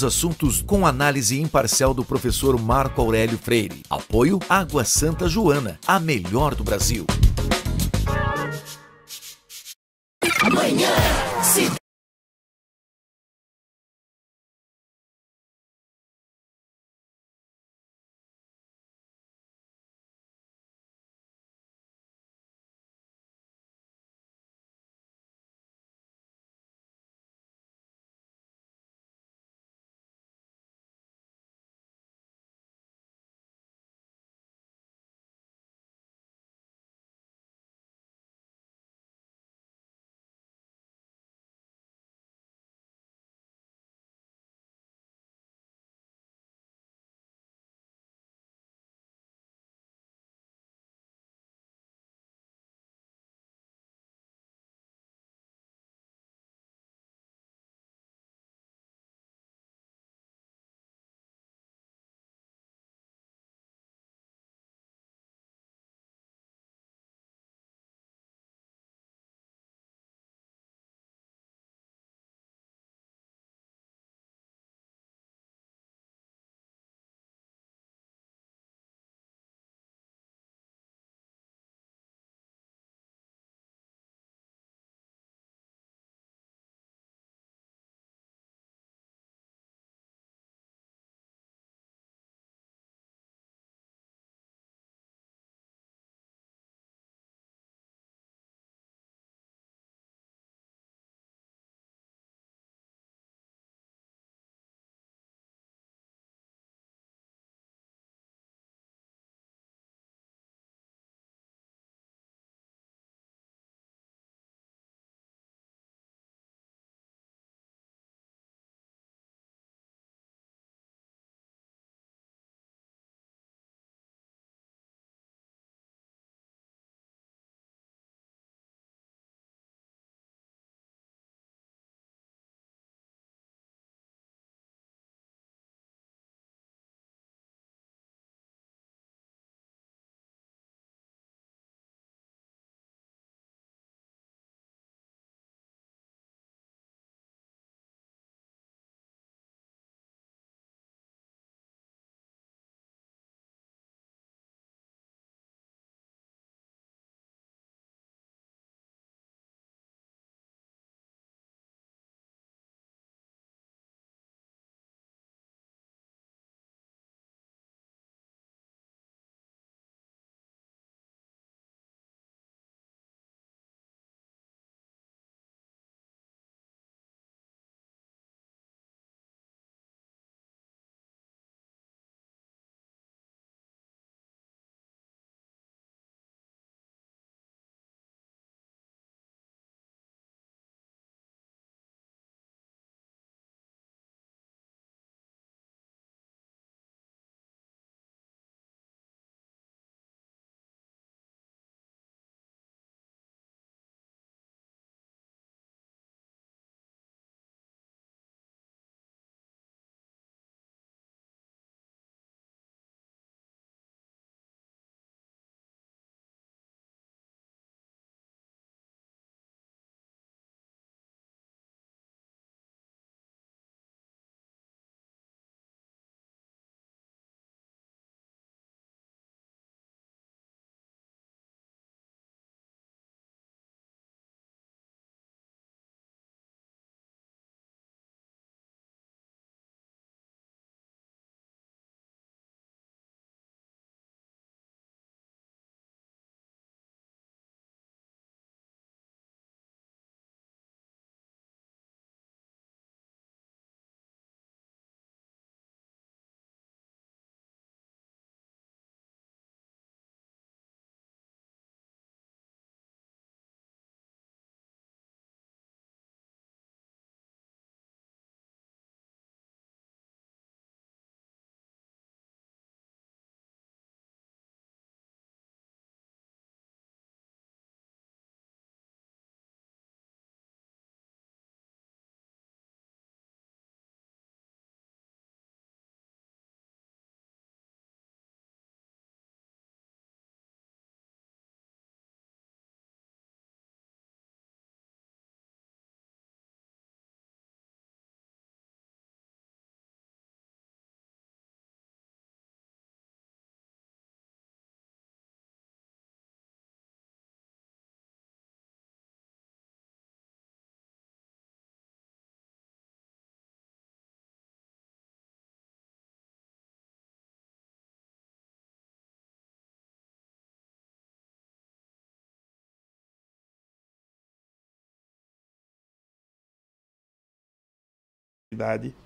assuntos com análise imparcial do professor Marco Aurélio Freire. Apoio Água Santa Joana, a melhor do Brasil. Amanhã,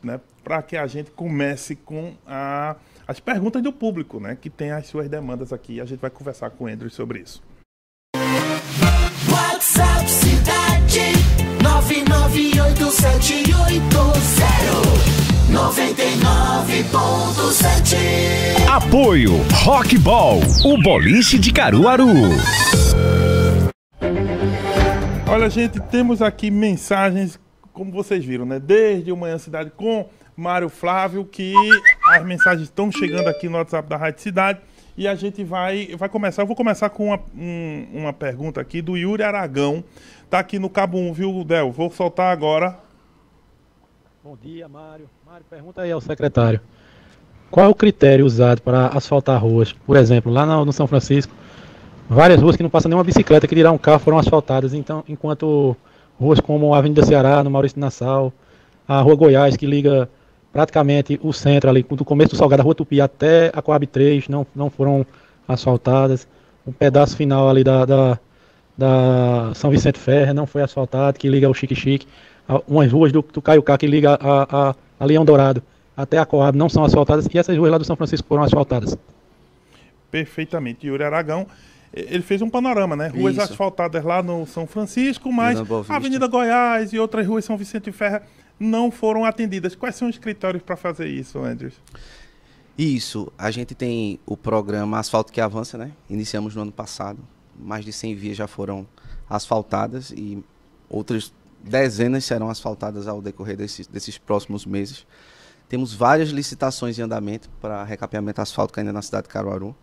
né, para que a gente comece com as perguntas do público, né, que tem as suas demandas aqui. A gente vai conversar com o Andrew sobre isso. WhatsApp Cidade 9987899.7. Apoio Rockball, o boliche de Caruaru. Olha, gente, temos aqui mensagens, como vocês viram, né? Desde o Manhã Cidade com Mário Flávio, que as mensagens estão chegando aqui no WhatsApp da Rádio Cidade. E a gente vai começar. Eu vou começar com uma pergunta aqui do Yuri Aragão. Tá aqui no Cabo 1, viu, Del? Vou soltar agora. Bom dia, Mário. Mário, pergunta aí ao secretário. Qual é o critério usado para asfaltar ruas? Por exemplo, lá no São Francisco, várias ruas que não passa nenhuma bicicleta, que dirá um carro, foram asfaltadas. Então, enquanto ruas como a Avenida Ceará, no Maurício de Nassau, a Rua Goiás, que liga praticamente o centro ali, do começo do Salgado, a Rua Tupi até a Coab 3, não foram asfaltadas. Um pedaço final ali da São Vicente Ferrer não foi asfaltado, que liga ao Chique Chique. Umas ruas do Caiucá, que liga a Leão Dourado até a Coab, não são asfaltadas. E essas ruas lá do São Francisco foram asfaltadas. Perfeitamente. Yuri Aragão, ele fez um panorama, né? Ruas Isso. asfaltadas lá no São Francisco, mas a Avenida Goiás e outras ruas São Vicente Ferrer não foram atendidas. Quais são os critérios para fazer isso, Andrews? Isso, a gente tem o programa Asfalto que Avança, né? Iniciamos no ano passado. Mais de 100 vias já foram asfaltadas e outras dezenas serão asfaltadas ao decorrer desses próximos meses. Temos várias licitações em andamento para recapeamento asfáltico ainda na cidade de Caruaru.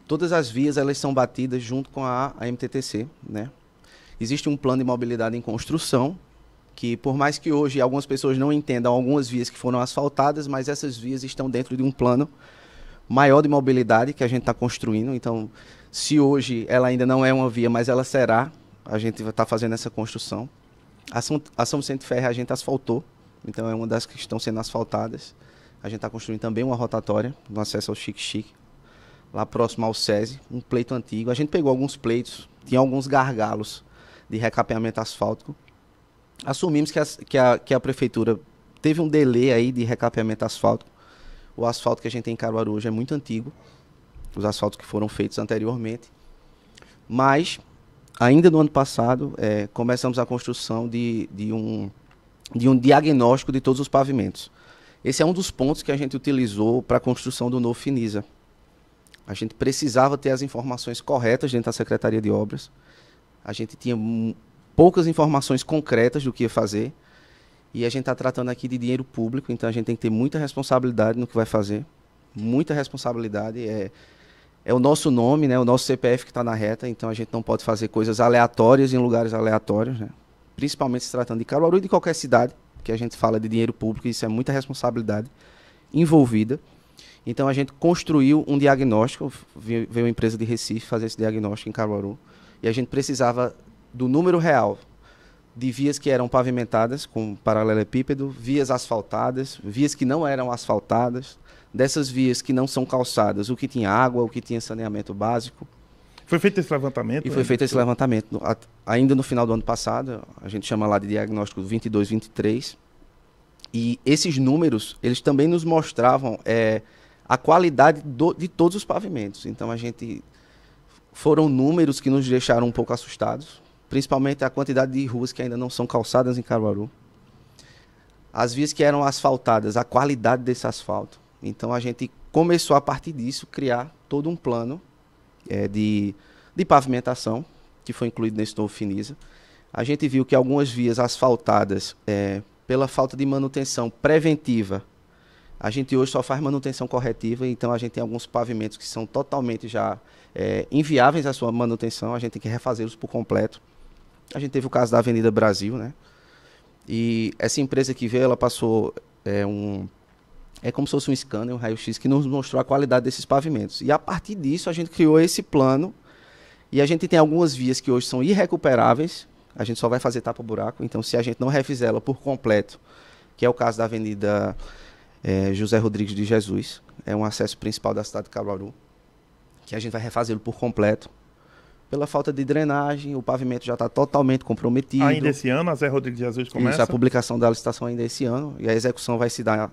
Todas as vias elas são batidas junto com a MTTC, né? Existe um plano de mobilidade em construção, que por mais que hoje algumas pessoas não entendam algumas vias que foram asfaltadas, mas essas vias estão dentro de um plano maior de mobilidade que a gente está construindo. Então, se hoje ela ainda não é uma via, mas ela será, a gente vai estar fazendo essa construção. A São Vicente Ferrer a gente asfaltou, então é uma das que estão sendo asfaltadas. A gente está construindo também uma rotatória no acesso ao Chique Chique, lá próximo ao SESI, um pleito antigo. A gente pegou alguns pleitos, tinha alguns gargalos de recapeamento asfáltico. Assumimos que a prefeitura teve um delay aí de recapeamento asfáltico. O asfalto que a gente tem em Caruaru hoje é muito antigo, os asfaltos que foram feitos anteriormente. Mas, ainda no ano passado, começamos a construção de um diagnóstico de todos os pavimentos. Esse é um dos pontos que a gente utilizou para a construção do novo Finisa. A gente precisava ter as informações corretas dentro da Secretaria de Obras. A gente tinha poucas informações concretas do que ia fazer. E a gente está tratando aqui de dinheiro público, então a gente tem que ter muita responsabilidade no que vai fazer. Muita responsabilidade. É o nosso nome, né, o nosso CPF que está na reta, então a gente não pode fazer coisas aleatórias em lugares aleatórios, né? Principalmente se tratando de Caruaru e de qualquer cidade, que a gente fala de dinheiro público, isso é muita responsabilidade envolvida. Então a gente construiu um diagnóstico, veio uma empresa de Recife fazer esse diagnóstico em Caruaru, e a gente precisava do número real de vias que eram pavimentadas com paralelepípedo, vias asfaltadas, vias que não eram asfaltadas, dessas vias que não são calçadas, o que tinha água, o que tinha saneamento básico. Foi feito esse levantamento? E foi feito esse levantamento ainda no final do ano passado, a gente chama lá de diagnóstico 22-23, e esses números, eles também nos mostravam a qualidade de todos os pavimentos. Então foram números que nos deixaram um pouco assustados, principalmente a quantidade de ruas que ainda não são calçadas em Caruaru. As vias que eram asfaltadas, a qualidade desse asfalto. Então a gente começou a partir disso criar todo um plano de pavimentação, que foi incluído nesse novo Finisa. A gente viu que algumas vias asfaltadas, pela falta de manutenção preventiva, a gente hoje só faz manutenção corretiva, então a gente tem alguns pavimentos que são totalmente já inviáveis à sua manutenção, a gente tem que refazê-los por completo. A gente teve o caso da Avenida Brasil, né? E essa empresa que veio, ela passou como se fosse um scanner, um raio-x, que nos mostrou a qualidade desses pavimentos. E a partir disso, a gente criou esse plano, e a gente tem algumas vias que hoje são irrecuperáveis, a gente só vai fazer tapa-buraco, então se a gente não refizer ela por completo, que é o caso da Avenida José Rodrigues de Jesus, é um acesso principal da cidade de Caruaru, que a gente vai refazê-lo por completo, pela falta de drenagem, o pavimento já está totalmente comprometido. Ainda esse ano, a Zé Rodrigues de Jesus começa? Isso, a publicação da licitação ainda esse ano, e a execução vai se dar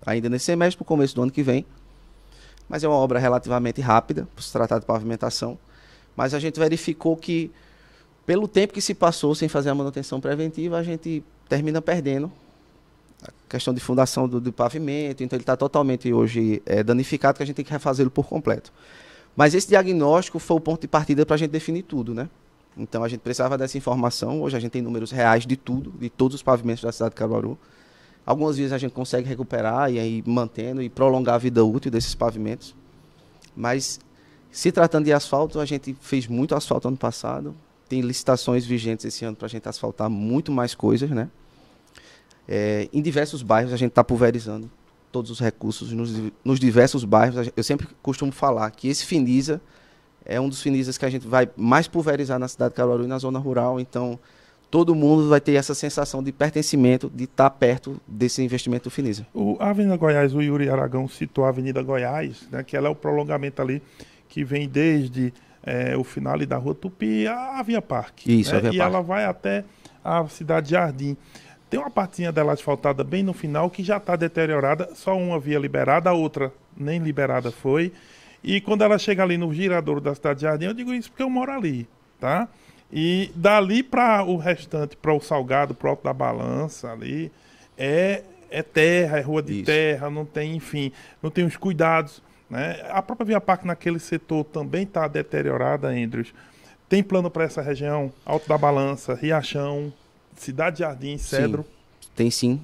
ainda nesse semestre, para o começo do ano que vem. Mas é uma obra relativamente rápida, por se tratar de pavimentação. Mas a gente verificou que, pelo tempo que se passou sem fazer a manutenção preventiva, a gente termina perdendo a questão de fundação do pavimento. Então ele está totalmente hoje danificado, que a gente tem que refazê-lo por completo. Mas esse diagnóstico foi o ponto de partida para a gente definir tudo, né? Então a gente precisava dessa informação. Hoje a gente tem números reais de tudo, de todos os pavimentos da cidade de Caruaru. Algumas vezes a gente consegue recuperar e aí mantendo e prolongar a vida útil desses pavimentos. Mas, se tratando de asfalto, a gente fez muito asfalto ano passado. Tem licitações vigentes esse ano para a gente asfaltar muito mais coisas, né? Em diversos bairros a gente está pulverizando todos os recursos nos diversos bairros. Eu sempre costumo falar que esse Finisa é um dos Finisas que a gente vai mais pulverizar na cidade de Caruaru e na zona rural. Então, todo mundo vai ter essa sensação de pertencimento, de estar perto desse investimento do Finisa. A Avenida Goiás, o Yuri Aragão citou a Avenida Goiás, né, que ela é o prolongamento ali que vem desde o final ali da Rua Tupi a Via Parque. Isso, né, a Via e Parque. ela vai até a Cidade Jardim. Tem uma partezinha dela asfaltada bem no final que já está deteriorada, só uma via liberada, a outra nem liberada foi. E quando ela chega ali no giradouro da Cidade Jardim, eu digo isso porque eu moro ali, tá? E dali para o restante, para o Salgado, para o Alto da Balança ali, é terra, é rua de Isso. terra, não tem, enfim, não tem os cuidados, né? A própria Via Parque naquele setor também está deteriorada, Andrews. Tem plano para essa região? Alto da Balança, Riachão, Cidade Jardim, Cedro? Sim, tem sim.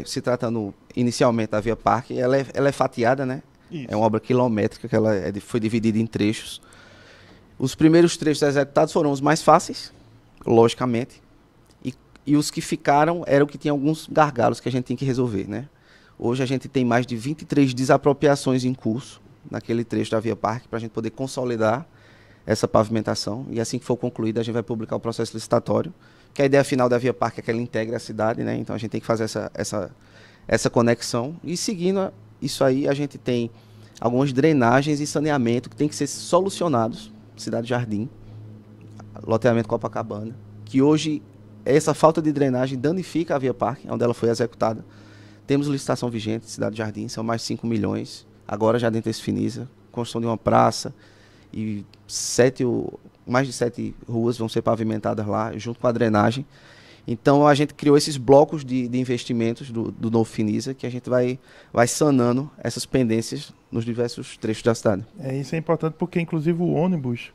Se tratando inicialmente da Via Parque, ela é fatiada, né? Isso. É uma obra quilométrica que ela foi dividida em trechos. Os primeiros trechos executados foram os mais fáceis, logicamente, e os que ficaram eram que tinham alguns gargalos que a gente tem que resolver, né? Hoje a gente tem mais de 23 desapropriações em curso naquele trecho da Via Parque para a gente poder consolidar essa pavimentação, e assim que for concluída a gente vai publicar o processo licitatório, que a ideia final da Via Parque é que ela integre a cidade, né? Então a gente tem que fazer essa conexão, e seguindo isso aí a gente tem algumas drenagens e saneamento que tem que ser solucionados. Cidade Jardim, loteamento Copacabana, que hoje essa falta de drenagem danifica a Via Parque, onde ela foi executada. Temos licitação vigente, Cidade Jardim, são mais de 5 milhões, agora já dentro desse Finisa, construção de uma praça, e mais de 7 ruas vão ser pavimentadas lá, junto com a drenagem. Então a gente criou esses blocos de investimentos do novo Finisa, que a gente vai sanando essas pendências nos diversos trechos da cidade. Isso é importante porque, inclusive, o ônibus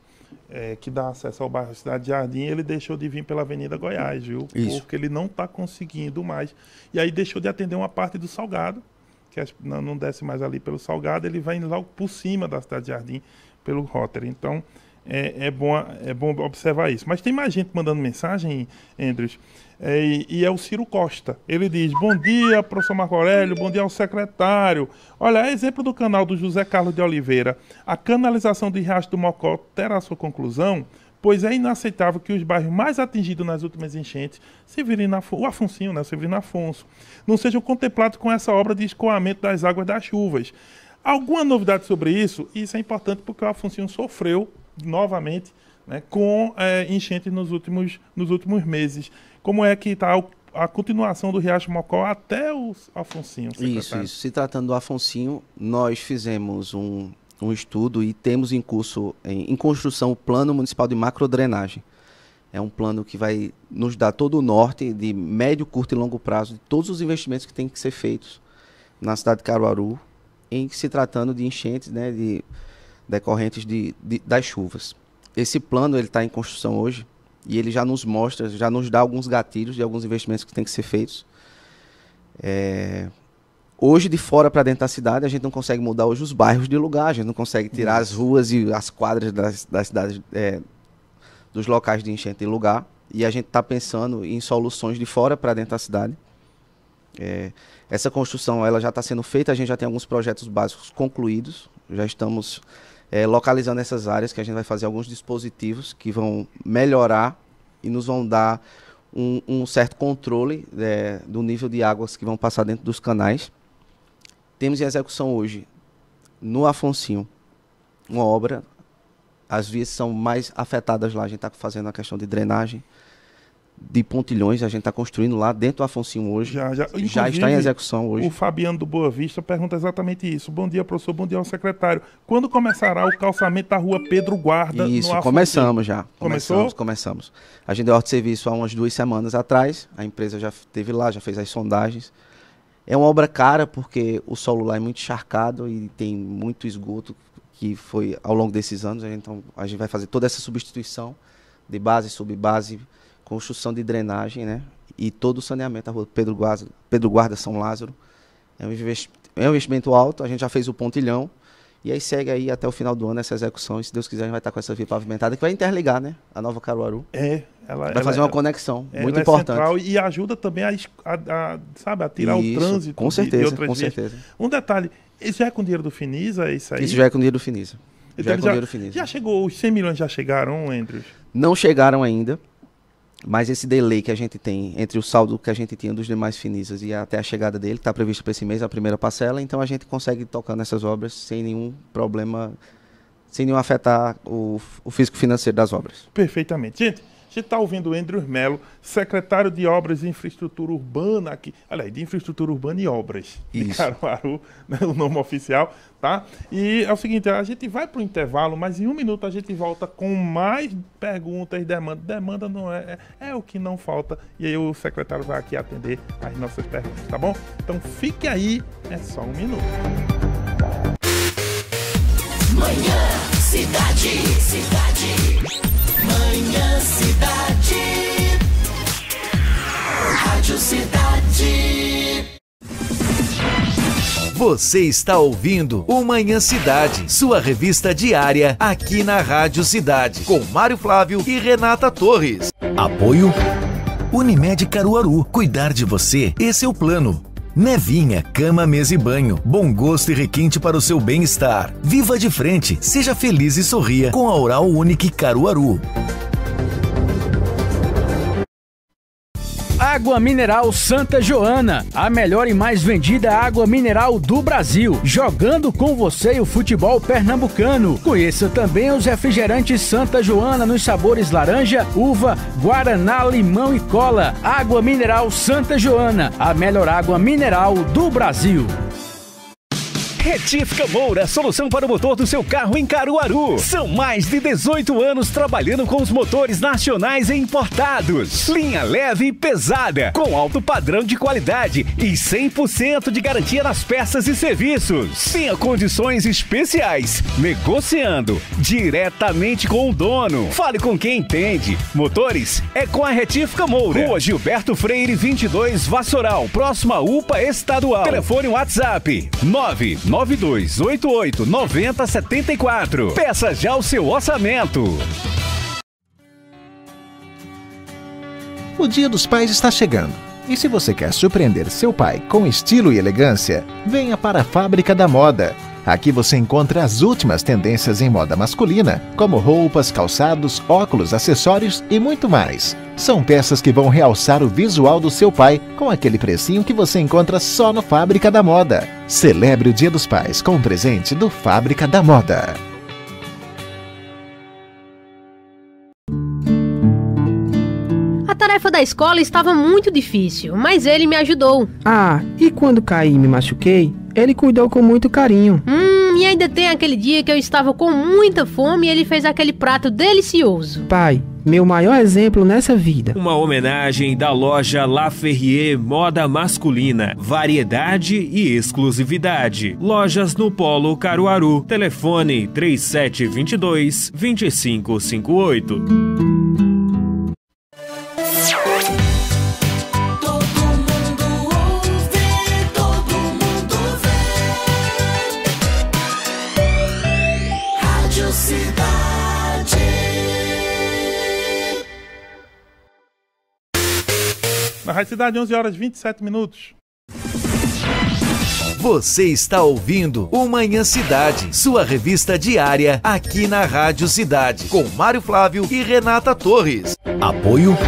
que dá acesso ao bairro Cidade Jardim, ele deixou de vir pela Avenida Goiás, viu? Isso. Porque ele não está conseguindo mais. E aí deixou de atender uma parte do Salgado, que não desce mais ali pelo Salgado, ele vai indo logo por cima da Cidade Jardim, pelo Rotary. Então, é bom observar isso. Mas tem mais gente mandando mensagem, Andrews, e é o Ciro Costa. Ele diz: bom dia, professor Marco Aurélio, bom dia ao secretário. Olha, exemplo do canal do José Carlos de Oliveira. A canalização do Riacho do Mocó terá sua conclusão, pois é inaceitável que os bairros mais atingidos nas últimas enchentes, o Afonsinho, né, Severino Afonso, não sejam contemplados com essa obra de escoamento das águas das chuvas. Alguma novidade sobre isso? Isso é importante porque o Afonsinho sofreu novamente, né, com enchentes nos últimos meses. Como é que está a continuação do Riacho Mocó até o Afonsinho, secretário? Isso. Se tratando do Afonsinho, nós fizemos um estudo e temos em curso, em construção, o Plano Municipal de Macrodrenagem. É um plano que vai nos dar todo o norte de médio, curto e longo prazo de todos os investimentos que têm que ser feitos na cidade de Caruaru, em se tratando de enchentes, né, decorrentes das chuvas. Esse plano está em construção hoje e ele já nos mostra, já nos dá alguns gatilhos de alguns investimentos que têm que ser feitos. Hoje, de fora para dentro da cidade, a gente não consegue mudar hoje os bairros de lugar, a gente não consegue tirar as ruas e as quadras das cidades, dos locais de enchente de lugar, e a gente está pensando em soluções de fora para dentro da cidade. Essa construção ela já está sendo feita, a gente já tem alguns projetos básicos concluídos, já estamos localizando essas áreas, que a gente vai fazer alguns dispositivos que vão melhorar e nos vão dar um certo controle do nível de águas que vão passar dentro dos canais. Temos em execução hoje, no Afonsinho, uma obra as vias são mais afetadas lá. A gente está fazendo a questão de drenagem, de pontilhões, a gente está construindo lá dentro do Afonsinho hoje. Já está em execução hoje. O Fabiano do Boa Vista pergunta exatamente isso. Bom dia, professor. Bom dia ao secretário. Quando começará o calçamento da rua Pedro Guarda? Isso, começamos já. Começou? Começamos. A gente deu ordem de serviço há umas 2 semanas atrás. A empresa já esteve lá, já fez as sondagens. É uma obra cara porque o solo lá é muito encharcado e tem muito esgoto que foi ao longo desses anos. Então a gente vai fazer toda essa substituição de base, subbase, construção de drenagem, né? E todo o saneamento da rua Pedro Guarda, São Lázaro. É um investimento alto, a gente já fez o pontilhão. E aí segue aí até o final do ano essa execução. E se Deus quiser, a gente vai estar com essa via pavimentada que vai interligar, né? A nova Caruaru. Vai fazer uma conexão muito importante. Central e ajuda também a tirar o trânsito com certeza, de outras com vias. certeza. Um detalhe, isso já é com dinheiro do Finisa, isso aí? Isso já é com dinheiro do Finisa. Então, já chegou, os 100 milhões já chegaram, Andrews? Não chegaram ainda. Mas esse delay que a gente tem entre o saldo que a gente tinha dos demais Finisas e até a chegada dele, que está previsto para esse mês, a primeira parcela, então a gente consegue tocar nessas obras sem nenhum problema, sem nenhum afetar o físico financeiro das obras. Perfeitamente. Gente, a gente está ouvindo o Andrews Melo, secretário de Obras e Infraestrutura Urbana aqui, aliás, de Infraestrutura Urbana e Obras de Caruaru, né, o nome oficial, tá? E é o seguinte, a gente vai para o intervalo, mas em 1 minuto a gente volta com mais perguntas, demanda não é o que não falta, e aí o secretário vai aqui atender as nossas perguntas, tá bom? Então fique aí, é só 1 minuto. Manhã Cidade. Manhã Cidade. Rádio Cidade. Você está ouvindo o Manhã Cidade, sua revista diária aqui na Rádio Cidade, com Mário Flávio e Renata Torres. Apoio Unimed Caruaru. Cuidar de você, esse é o plano. Nevinha, cama, mesa e banho. Bom gosto e requinte para o seu bem-estar. Viva de frente, seja feliz e sorria com a Oral Unique Caruaru. Água Mineral Santa Joana, a melhor e mais vendida água mineral do Brasil, jogando com você o futebol pernambucano. Conheça também os refrigerantes Santa Joana nos sabores laranja, uva, guaraná, limão e cola. Água Mineral Santa Joana, a melhor água mineral do Brasil. Retífica Moura, solução para o motor do seu carro em Caruaru. São mais de 18 anos trabalhando com os motores nacionais e importados. Linha leve e pesada, com alto padrão de qualidade e 100% de garantia nas peças e serviços. Tenha condições especiais, negociando diretamente com o dono. Fale com quem entende. Motores é com a Retífica Moura. Rua Gilberto Freire 22, Vassoural, próxima à UPA Estadual. Telefone WhatsApp 992889074. Peça já o seu orçamento. O Dia dos Pais está chegando. E se você quer surpreender seu pai com estilo e elegância, venha para a Fábrica da Moda. Aqui você encontra as últimas tendências em moda masculina, como roupas, calçados, óculos, acessórios e muito mais. São peças que vão realçar o visual do seu pai com aquele precinho que você encontra só no Fábrica da Moda. Celebre o Dia dos Pais com um presente do Fábrica da Moda. A tarefa da escola estava muito difícil, mas ele me ajudou. Ah, e quando caí e me machuquei, ele cuidou com muito carinho. E ainda tem aquele dia que eu estava com muita fome e ele fez aquele prato delicioso. Pai, meu maior exemplo nessa vida. Uma homenagem da loja La Ferrier Moda Masculina. Variedade e exclusividade. Lojas no Polo Caruaru. Telefone 3722-2558. Na Rádio Cidade, 11 horas e 27 minutos. Você está ouvindo o Manhã Cidade, sua revista diária aqui na Rádio Cidade, com Mário Flávio e Renata Torres. Apoio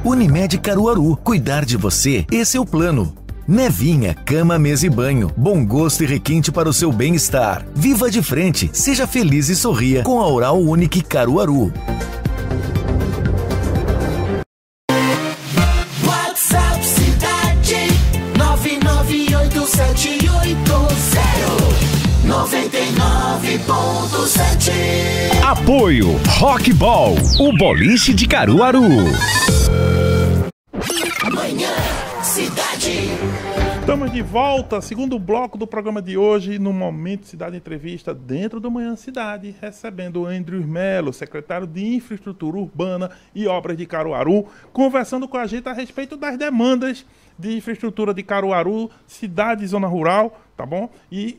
Unimed Caruaru. Cuidar de você, esse é o plano. Nevinha, cama, mesa e banho. Bom gosto e requinte para o seu bem-estar. Viva de frente, seja feliz e sorria com a Oral Unique Caruaru. WhatsApp Cidade 9987809.7. Apoio Rockball, o boliche de Caruaru. Manhã Cidade. Estamos de volta, segundo bloco do programa de hoje, no Momento Cidade Entrevista, dentro do Manhã Cidade, recebendo o Andrew Melo, secretário de Infraestrutura Urbana e Obras de Caruaru, conversando com a gente a respeito das demandas de infraestrutura de Caruaru, cidade e zona rural, tá bom? E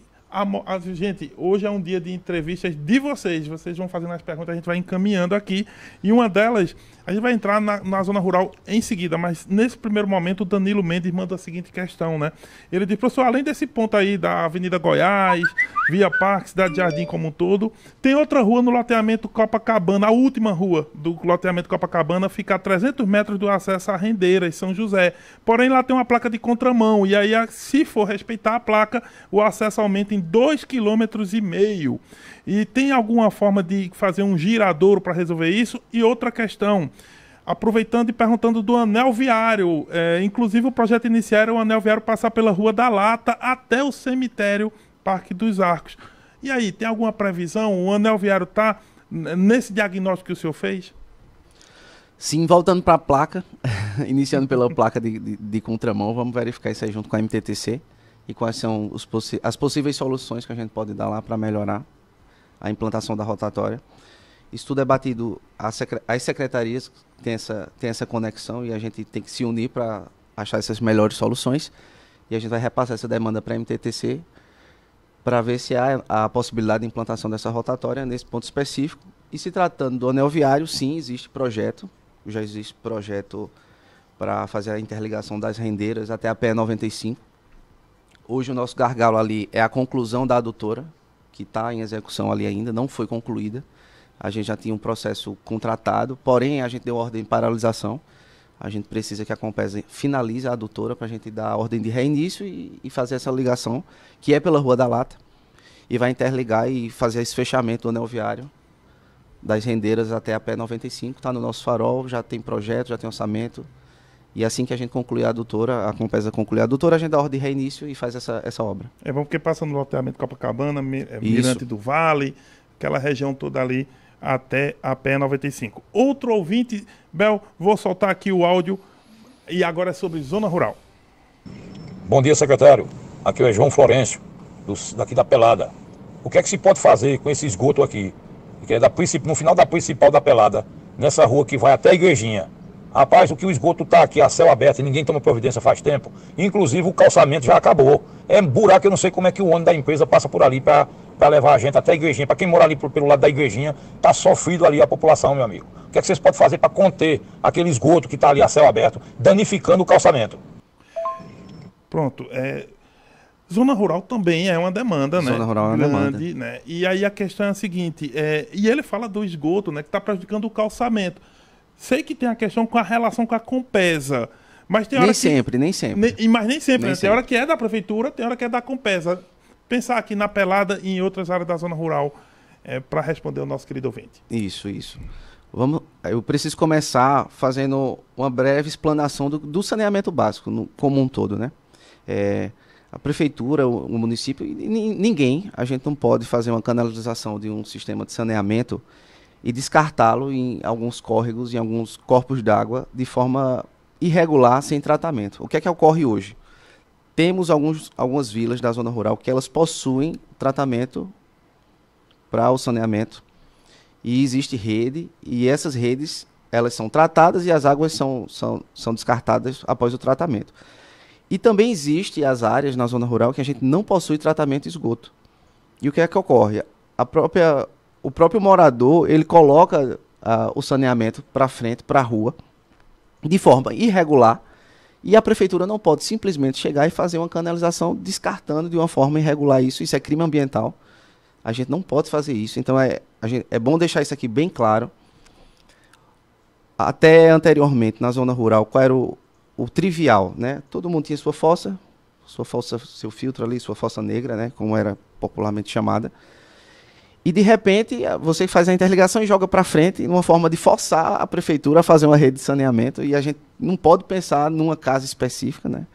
gente, hoje é um dia de entrevistas de vocês vão fazendo as perguntas, a gente vai encaminhando aqui, e uma delas, a gente vai entrar na zona rural em seguida, mas nesse primeiro momento o Danilo Mendes manda a seguinte questão, né? Ele diz, professor, além desse ponto aí da Avenida Goiás, Via Parque, Cidade Jardim como um todo, tem outra rua no loteamento Copacabana, a última rua do loteamento Copacabana fica a 300 metros do acesso a Rendeiras, São José, porém lá tem uma placa de contramão, e aí se for respeitar a placa, o acesso aumenta em 2,5 km. E tem alguma forma de fazer um giradouro para resolver isso? E outra questão, aproveitando e perguntando do anel viário, inclusive o projeto inicial era o anel viário passar pela Rua da Lata até o cemitério Parque dos Arcos. E aí, tem alguma previsão? O anel viário está nesse diagnóstico que o senhor fez? Sim, voltando para a placa, iniciando pela placa de contramão, vamos verificar isso aí junto com a MTTC e quais são as possíveis soluções que a gente pode dar lá para melhorar a implantação da rotatória. Isso tudo é batido, as secretarias têm essa conexão e a gente tem que se unir para achar essas melhores soluções, e a gente vai repassar essa demanda para a MTTC para ver se há a possibilidade de implantação dessa rotatória nesse ponto específico. E se tratando do anel viário, sim, já existe projeto para fazer a interligação das Rendeiras até a PE 95. Hoje o nosso gargalo ali é a conclusão da adutora, que está em execução ali ainda, não foi concluída. A gente já tinha um processo contratado, porém a gente deu ordem de paralisação. A gente precisa que a Compesa finalize a adutora para a gente dar a ordem de reinício e fazer essa ligação, que é pela Rua da Lata, e vai interligar e fazer esse fechamento do anel viário das Rendeiras até a PE 95. Está no nosso farol, já tem projeto, já tem orçamento. E assim que a gente concluir a adutora, a Compesa concluir a adutora, a gente dá a ordem de reinício e faz essa obra. É bom porque passa no loteamento Copacabana, Mirante do Vale, aquela região toda ali, até a PE 95. Outro ouvinte, Bel, vou soltar aqui o áudio, e agora é sobre zona rural. Bom dia, secretário. Aqui é João Florencio, daqui da Pelada. O que é que se pode fazer com esse esgoto aqui? Que é no final da principal da Pelada, nessa rua que vai até a Igrejinha. Rapaz, o esgoto está aqui a céu aberto e ninguém toma providência faz tempo. Inclusive o calçamento já acabou. É buraco, eu não sei como é que o ônibus da empresa passa por ali para levar a gente até a Igrejinha. Para quem mora ali pelo lado da Igrejinha, está sofrido ali a população, meu amigo. O que é que vocês podem fazer para conter aquele esgoto que está ali a céu aberto, danificando o calçamento? Pronto, zona rural também é uma demanda, né? Zona rural é uma demanda. Né? E aí a questão é a seguinte, e ele fala do esgoto, né, que está prejudicando o calçamento. Sei que tem a questão com a relação com a Compesa, mas tem hora nem sempre. Mas nem sempre, né? Tem hora que é da prefeitura, tem hora que é da Compesa. Pensar aqui na Pelada e em outras áreas da zona rural, para responder o nosso querido ouvinte. Isso. Eu preciso começar fazendo uma breve explanação do saneamento básico, como um todo, né? A prefeitura, o município, ninguém, a gente não pode fazer uma canalização de um sistema de saneamento e descartá-lo em alguns córregos, em alguns corpos d'água, de forma irregular, sem tratamento. O que é que ocorre hoje? Temos algumas vilas da zona rural que elas possuem tratamento para o saneamento, e existe rede, e essas redes elas são tratadas e as águas são descartadas após o tratamento. E também existe as áreas na zona rural que a gente não possui tratamento de esgoto. E o que é que ocorre? O próprio morador, ele coloca o saneamento para frente, para a rua, de forma irregular, e a prefeitura não pode simplesmente chegar e fazer uma canalização descartando de uma forma irregular isso. Isso é crime ambiental. A gente não pode fazer isso. Então é bom deixar isso aqui bem claro. Até anteriormente, na zona rural, qual era o trivial, né? Todo mundo tinha sua fossa, seu filtro ali, sua fossa negra, né, como era popularmente chamada. E de repente você faz a interligação e joga para frente, numa forma de forçar a prefeitura a fazer uma rede de saneamento. E a gente não pode pensar numa casa específica, né?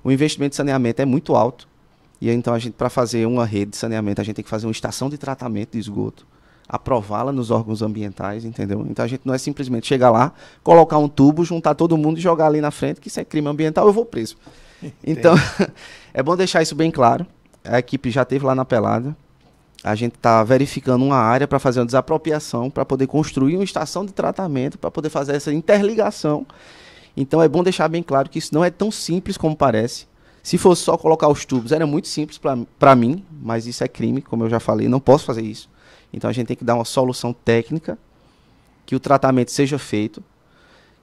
O investimento de saneamento é muito alto. E então a gente, para fazer uma rede de saneamento, a gente tem que fazer uma estação de tratamento de esgoto, aprová-la nos órgãos ambientais, entendeu? Então a gente não é simplesmente chegar lá, colocar um tubo, juntar todo mundo e jogar ali na frente, que isso é crime ambiental, eu vou preso. Então, é bom deixar isso bem claro. A equipe já esteve lá na Pelada. A gente está verificando uma área para fazer uma desapropriação, para poder construir uma estação de tratamento, para poder fazer essa interligação. Então é bom deixar bem claro que isso não é tão simples como parece. Se fosse só colocar os tubos, era muito simples para mim, mas isso é crime, como eu já falei, não posso fazer isso. Então a gente tem que dar uma solução técnica, que o tratamento seja feito,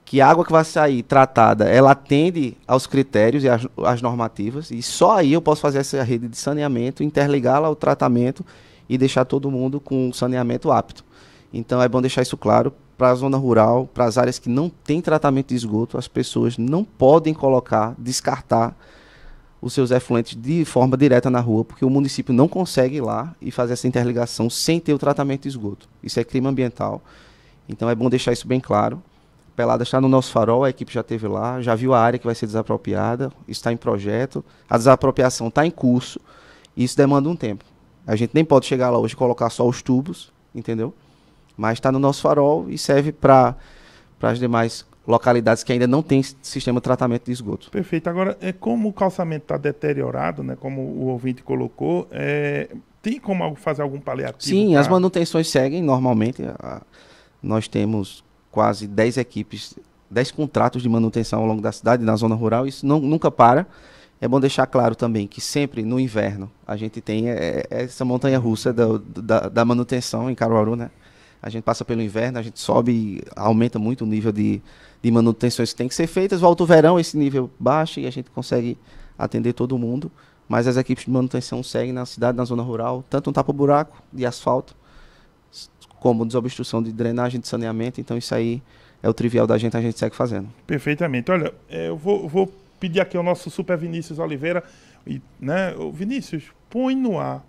que a água que vai sair tratada, ela atende aos critérios e às normativas, e só aí eu posso fazer essa rede de saneamento, interligá-la ao tratamento e deixar todo mundo com saneamento apto. Então é bom deixar isso claro para a zona rural, para as áreas que não tem tratamento de esgoto, as pessoas não podem descartar os seus efluentes de forma direta na rua, porque o município não consegue ir lá e fazer essa interligação sem ter o tratamento de esgoto. Isso é crime ambiental, então é bom deixar isso bem claro. Pelada está no nosso farol, a equipe já esteve lá, já viu a área que vai ser desapropriada, está em projeto, a desapropriação está em curso, e isso demanda um tempo. A gente nem pode chegar lá hoje e colocar só os tubos, entendeu? Mas está no nosso farol e serve para as demais localidades que ainda não tem sistema de tratamento de esgoto. Perfeito. Agora, como o calçamento está deteriorado, né, como o ouvinte colocou, tem como fazer algum paliativo? Sim, as manutenções seguem normalmente. Nós temos quase 10 equipes, 10 contratos de manutenção ao longo da cidade, na zona rural, isso nunca para. É bom deixar claro também que sempre no inverno a gente tem essa montanha-russa da manutenção em Caruaru, né? A gente passa pelo inverno, a gente sobe e aumenta muito o nível de manutenções que tem que ser feitas. Volta o verão, esse nível baixa e a gente consegue atender todo mundo. Mas as equipes de manutenção seguem na cidade, na zona rural, tanto um tapa-buraco de asfalto, como desobstrução de drenagem, de saneamento. Então isso aí é o trivial da gente, a gente segue fazendo. Perfeitamente. Olha, eu vou pedir aqui ao nosso Super Vinícius Oliveira, né? Vinícius, põe no ar.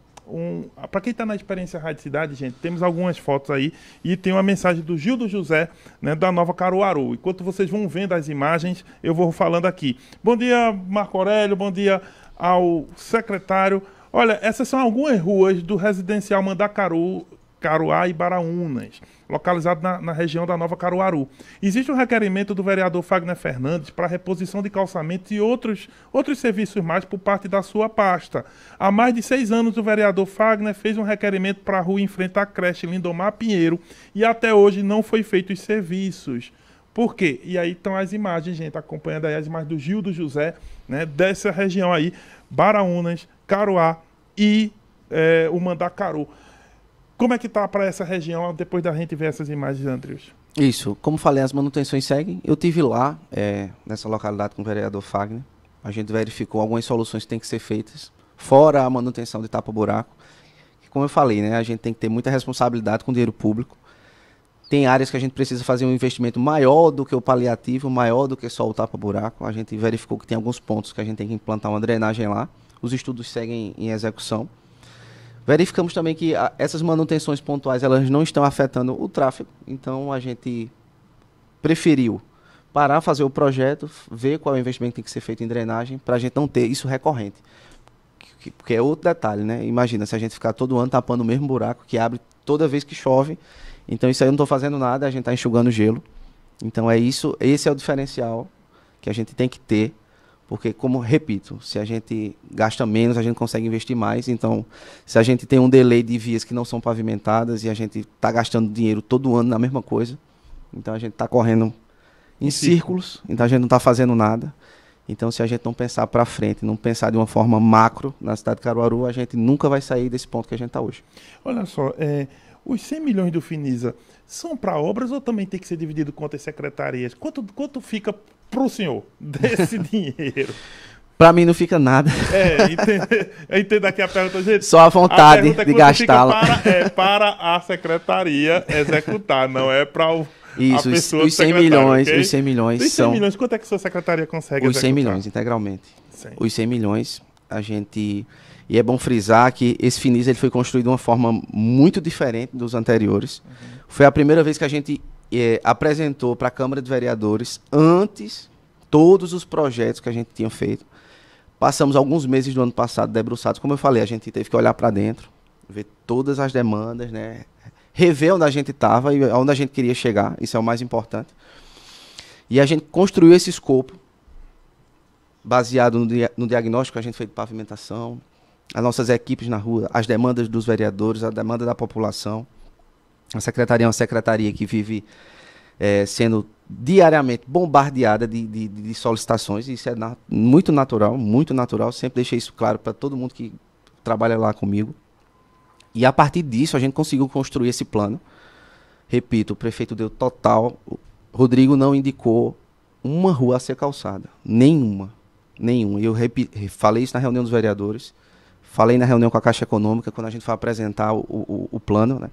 Para quem está na Experiência Rádio Cidade, gente, temos algumas fotos aí e tem uma mensagem do Gildo José, né, da Nova Caruaru. Enquanto vocês vão vendo as imagens, eu vou falando aqui. Bom dia, Marco Aurélio, bom dia ao secretário. Olha, essas são algumas ruas do residencial Mandacaru, Caruá e Baraunas, localizado na região da Nova Caruaru. Existe um requerimento do vereador Fagner Fernandes para reposição de calçamentos e outros serviços mais por parte da sua pasta. Há mais de 6 anos, o vereador Fagner fez um requerimento para a rua em frente à creche Lindomar Pinheiro e até hoje não foi feito os serviços. Por quê? E aí estão as imagens, gente, acompanhando aí as imagens do Gildo José, né, dessa região aí, Baraunas, Caruá e o Mandacaru. Como é que está para essa região, depois da gente ver essas imagens, Andrius? Isso, como falei, as manutenções seguem. Eu estive lá, nessa localidade com o vereador Fagner. A gente verificou algumas soluções que têm que ser feitas, fora a manutenção de tapa-buraco. Como eu falei, né, a gente tem que ter muita responsabilidade com o dinheiro público. Tem áreas que a gente precisa fazer um investimento maior do que o paliativo, maior do que só o tapa-buraco. A gente verificou que tem alguns pontos que a gente tem que implantar uma drenagem lá. Os estudos seguem em execução. Verificamos também que essas manutenções pontuais elas não estão afetando o tráfego, então a gente preferiu parar, fazer o projeto, ver qual é o investimento que tem que ser feito em drenagem, para a gente não ter isso recorrente. Porque é outro detalhe, né? Imagina se a gente ficar todo ano tapando o mesmo buraco que abre toda vez que chove, então isso aí eu não estou fazendo nada, a gente está enxugando gelo. Então é isso, esse é o diferencial que a gente tem que ter. Porque, como repito, se a gente gasta menos, a gente consegue investir mais. Então, se a gente tem um delay de vias que não são pavimentadas e a gente está gastando dinheiro todo ano na mesma coisa, então a gente está correndo em círculos, então a gente não está fazendo nada. Então, se a gente não pensar para frente, não pensar de uma forma macro na cidade de Caruaru, a gente nunca vai sair desse ponto que a gente está hoje. Olha só, os 100 milhões do Finisa são para obras ou também tem que ser dividido com outras secretarias? Quanto fica para o senhor desse dinheiro? Para mim não fica nada. Eu entendo aqui a pergunta, gente. Só a vontade de gastá-la. Para a secretaria executar, não é para isso, a pessoa os 100 milhões, okay? Os 100 milhões os 100 são... milhões, quanto é que a sua secretaria consegue Os 100 executar? milhões, integralmente. 100. Os 100 milhões, E é bom frisar que esse Finisa ele foi construído de uma forma muito diferente dos anteriores. Foi a primeira vez que a gente apresentou para a Câmara de Vereadores, antes, todos os projetos que a gente tinha feito. Passamos alguns meses do ano passado debruçados. Como eu falei, a gente teve que olhar para dentro, ver todas as demandas, né? Rever onde a gente estava e onde a gente queria chegar. Isso é o mais importante. E a gente construiu esse escopo baseado no diagnóstico que a gente fez de pavimentação, as nossas equipes na rua, as demandas dos vereadores, a demanda da população. A secretaria é uma secretaria que vive sendo diariamente bombardeada de solicitações, e isso é muito natural, sempre deixei isso claro para todo mundo que trabalha lá comigo. E a partir disso a gente conseguiu construir esse plano. Repito, o prefeito deu total, Rodrigo não indicou uma rua a ser calçada, nenhuma. Eu falei isso na reunião dos vereadores, falei na reunião com a Caixa Econômica, quando a gente foi apresentar o plano, né?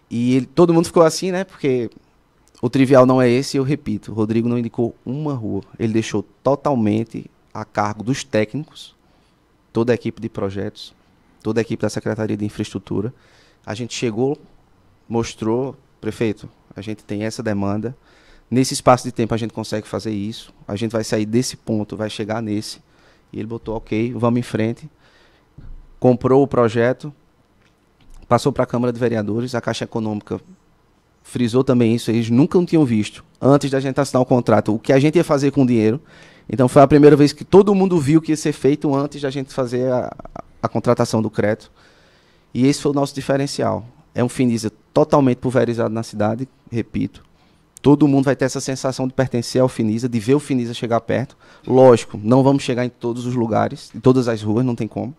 E todo mundo ficou assim, né? Porque o trivial não é esse, eu repito, o Rodrigo não indicou uma rua. Ele deixou totalmente a cargo dos técnicos, toda a equipe de projetos, toda a equipe da Secretaria de Infraestrutura. A gente chegou, mostrou, prefeito, a gente tem essa demanda. Nesse espaço de tempo a gente consegue fazer isso. A gente vai sair desse ponto, vai chegar nesse. E ele botou, ok, vamos em frente. Comprou o projeto, passou para a Câmara de Vereadores, a Caixa Econômica frisou também isso, eles nunca tinham visto, antes da gente assinar o contrato, o que a gente ia fazer com o dinheiro. Então foi a primeira vez que todo mundo viu que ia ser feito antes da gente fazer a contratação do crédito. E esse foi o nosso diferencial. É um Finisa totalmente pulverizado na cidade, repito. Todo mundo vai ter essa sensação de pertencer ao Finisa, de ver o Finisa chegar perto. Lógico, não vamos chegar em todos os lugares, em todas as ruas, não tem como.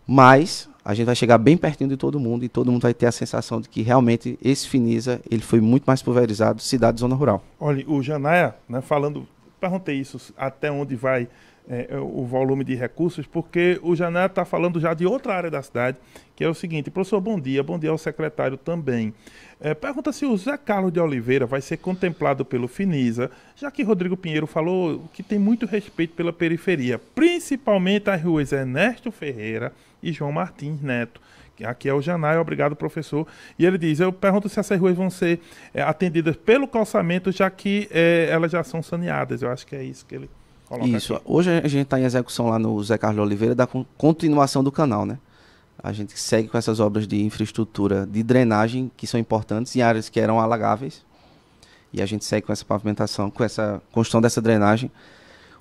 Mas a gente vai chegar bem pertinho de todo mundo e todo mundo vai ter a sensação de que realmente esse Finisa ele foi muito mais pulverizado, cidade e zona rural. Olha, o Janaia, né, perguntei isso, até onde vai o volume de recursos, porque o Janaia está falando já de outra área da cidade, que é o seguinte: professor, bom dia ao secretário também. Pergunta se o Zé Carlos de Oliveira vai ser contemplado pelo Finisa, já que Rodrigo Pinheiro falou que tem muito respeito pela periferia, principalmente as ruas Ernesto Ferreira e João Martins Neto. Aqui é o Janaia, obrigado, professor. E ele diz, eu pergunto se essas ruas vão ser atendidas pelo calçamento, já que elas já são saneadas. Eu acho que é isso que ele coloca isso. Aqui. Hoje a gente está em execução lá no Zé Carlos de Oliveira da continuação do canal, né? A gente segue com essas obras de infraestrutura de drenagem, que são importantes, em áreas que eram alagáveis. E a gente segue com essa pavimentação, com essa construção dessa drenagem.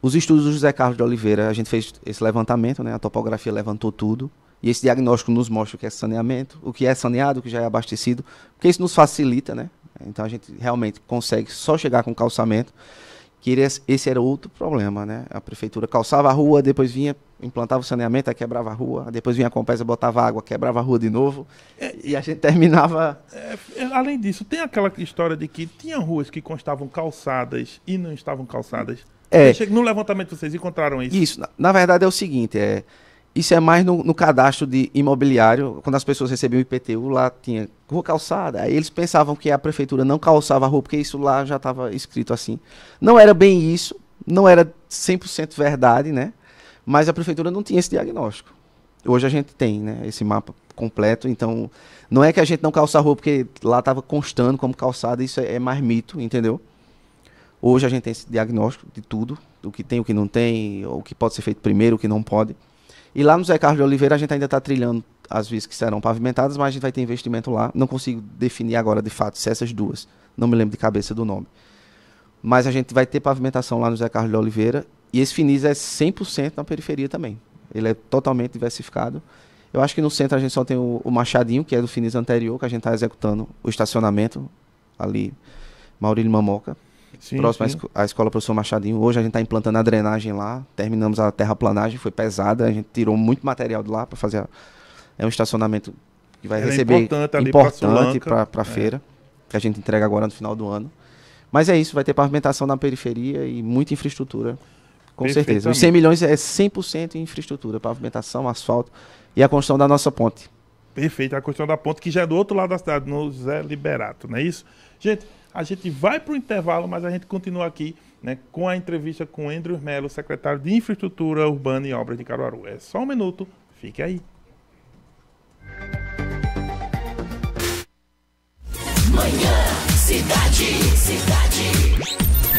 Os estudos do José Carlos de Oliveira, a gente fez esse levantamento, né? A topografia levantou tudo. E esse diagnóstico nos mostra o que é saneamento, o que é saneado, o que já é abastecido, porque isso nos facilita, né? Então a gente realmente consegue só chegar com calçamento, que esse era outro problema, né? A prefeitura calçava a rua, depois vinha, implantava o saneamento, aí quebrava a rua, depois vinha a Compesa, botava água, quebrava a rua de novo, e a gente terminava... Além disso, tem aquela história de que tinha ruas que constavam calçadas e não estavam calçadas. No levantamento vocês encontraram isso? Isso, na verdade é o seguinte, isso é mais no cadastro de imobiliário, quando as pessoas recebiam o IPTU, lá tinha rua calçada, aí eles pensavam que a prefeitura não calçava a rua, porque isso lá já estava escrito assim. Não era bem isso, não era 100% verdade, né? Mas a prefeitura não tinha esse diagnóstico. Hoje a gente tem, né, esse mapa completo, então não é que a gente não calça a rua porque lá estava constando como calçada, isso é mais mito, entendeu? Hoje a gente tem esse diagnóstico de tudo, do que tem, o que não tem, o que pode ser feito primeiro, o que não pode. E lá no Zé Carlos de Oliveira a gente ainda está trilhando as vias que serão pavimentadas, mas a gente vai ter investimento lá. Não consigo definir agora de fato se essas duas, não me lembro de cabeça do nome. Mas a gente vai ter pavimentação lá no Zé Carlos de Oliveira e esse Finisa é 100% na periferia também. Ele é totalmente diversificado. Eu acho que no centro a gente só tem o Machadinho, que é do Finisa anterior, que a gente está executando o estacionamento ali, Maurílio Mamoca. Sim, próximo sim. À escola Professor Machadinho. Hoje a gente está implantando a drenagem lá, terminamos a terraplanagem, foi pesada, a gente tirou muito material de lá para fazer. É um estacionamento que vai receber importante para a feira, que a gente entrega agora no final do ano. Mas é isso, vai ter pavimentação na periferia e muita infraestrutura, com certeza. Os 100 milhões é 100% em infraestrutura, pavimentação, asfalto e a construção da nossa ponte. Perfeito, a construção da ponte que já é do outro lado da cidade, no Zé Liberato, não é isso? Gente, a gente vai para o intervalo, mas a gente continua aqui, né, com a entrevista com Andrew Melo, secretário de Infraestrutura Urbana e Obras de Caruaru. É só um minuto, fique aí. Manhã Cidade.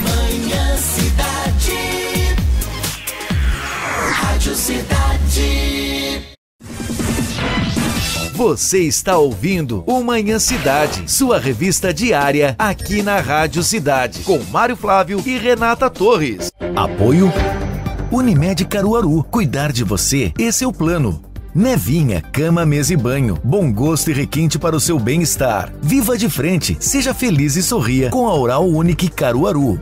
Manhã Cidade. Rádio Cidade. Você está ouvindo o Manhã Cidade, sua revista diária aqui na Rádio Cidade, com Mário Flávio e Renata Torres. Apoio Unimed Caruaru. Cuidar de você, esse é o plano. Nevinha, cama, mesa e banho. Bom gosto e requinte para o seu bem-estar. Viva de frente, seja feliz e sorria com a Oral Unique Caruaru.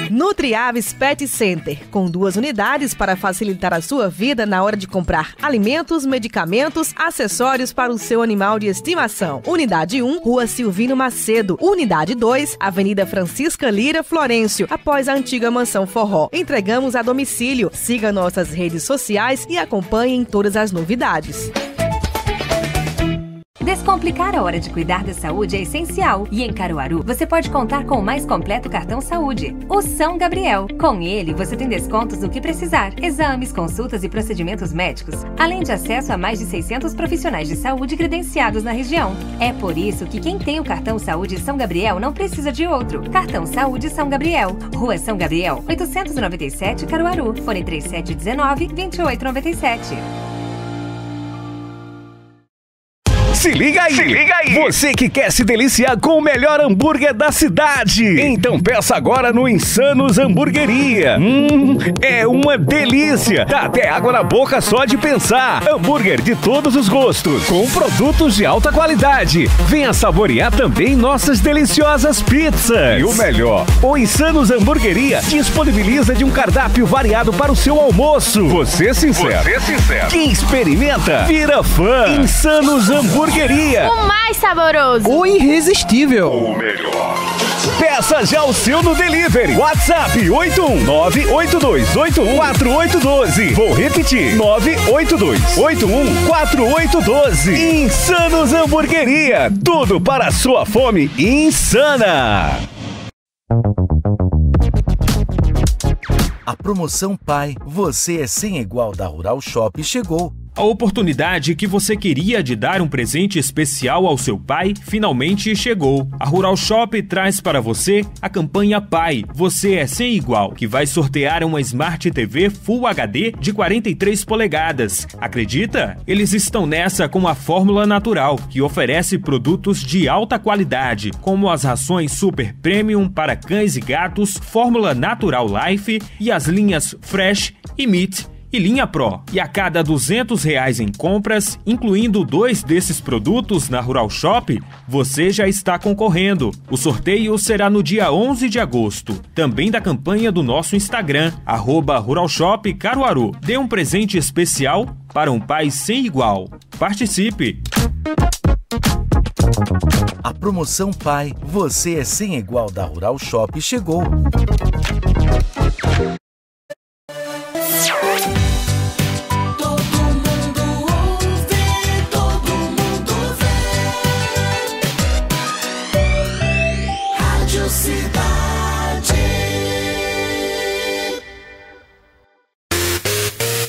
Nutriaves Pet Center, com 2 unidades para facilitar a sua vida na hora de comprar alimentos, medicamentos, acessórios para o seu animal de estimação. Unidade 1, Rua Silvino Macedo. Unidade 2, Avenida Francisca Lira, Florencio, após a antiga Mansão Forró. Entregamos a domicílio. Siga nossas redes sociais e acompanhem todas as novidades. Descomplicar a hora de cuidar da saúde é essencial e em Caruaru você pode contar com o mais completo cartão saúde, o São Gabriel. Com ele você tem descontos no que precisar, exames, consultas e procedimentos médicos, além de acesso a mais de 600 profissionais de saúde credenciados na região. É por isso que quem tem o cartão saúde São Gabriel não precisa de outro. Cartão Saúde São Gabriel, Rua São Gabriel, 897 Caruaru, fone 3719-2897. Se liga aí! Você que quer se deliciar com o melhor hambúrguer da cidade, então peça agora no Insanos Hamburgueria. É uma delícia! Dá até água na boca só de pensar. Hambúrguer de todos os gostos, com produtos de alta qualidade. Venha saborear também nossas deliciosas pizzas. E o melhor, o Insanos Hamburgueria disponibiliza de um cardápio variado para o seu almoço. Você sincero. Quem experimenta, vira fã. Insanos Hamburgueria. O mais saboroso. O irresistível. O melhor. Peça já o seu no delivery. WhatsApp 81982814812. Vou repetir. 982814812. Insanos Hamburgueria. Tudo para a sua fome insana. A promoção Pai, você é sem igual da Rural Shop chegou. A oportunidade que você queria de dar um presente especial ao seu pai finalmente chegou. A Rural Shop traz para você a campanha Pai, Você é Sem Igual, que vai sortear uma Smart TV Full HD de 43 polegadas. Acredita? Eles estão nessa com a Fórmula Natural, que oferece produtos de alta qualidade, como as rações Super Premium para cães e gatos, Fórmula Natural Life e as linhas Fresh e Meat e linha Pro. E a cada R$200 em compras, incluindo 2 desses produtos na Rural Shop, você já está concorrendo. O sorteio será no dia 11 de agosto, também da campanha do nosso Instagram, @RuralShopCaruaru. Dê um presente especial para um pai sem igual. Participe! A promoção Pai, Você é Sem Igual da Rural Shop chegou.